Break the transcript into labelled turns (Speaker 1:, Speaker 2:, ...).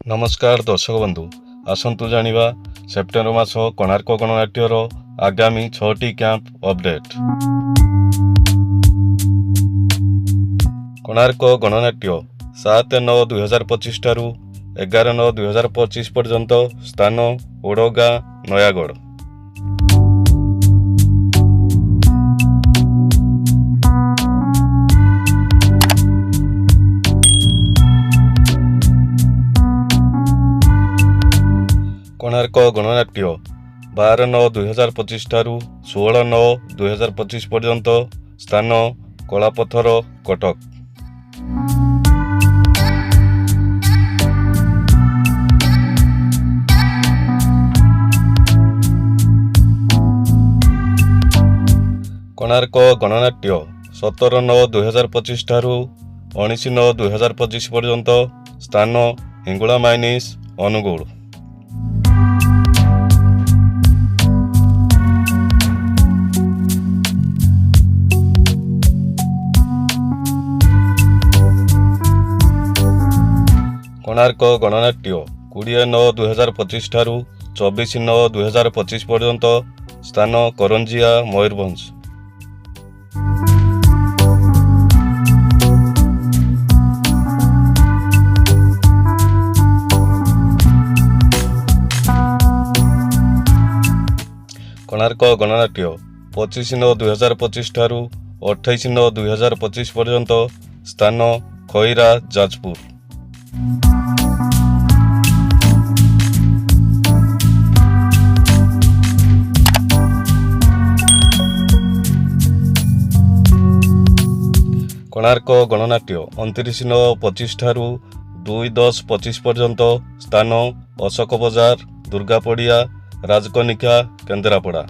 Speaker 1: नमस्कार दर्शक बंधु आसतु जानिबा सेप्टेम्बर मास कोणार्क गणनाट्यर आगामी 6टी कैंप अपडेट। कोणार्क गणनाट्य 7/9/2025 ठारू 11/9/2025 पर्यंत स्थान ओडगाँ नयागढ़। कोणार्क गणनाट्य 12/9/2025 ठारू 16/9/2025 पर्यंत स्थान कलापथर कटक। कोणार्क गणनाट्य 17/9/2025 ठारू 19/9/2025 पर्यंत स्थान हिंगुला माइनिस अनुगुल। कोणार्क गणनाट्य 20/9/2025 ठारू 24/9/2025 पर्यंत स्थान करंजिया मयूरभंज। कोणार्क गणनाट्य 25/9/2025 ठारू 28/9/2025 पर्यंत स्थान खैरा जाजपुर। कोणार्क गणनाट्य 29/9/25 ठारू 2/10/25 पर्यंत स्थान अशोक बजार दुर्गापड़िया राजकनिका केन्द्रापड़ा।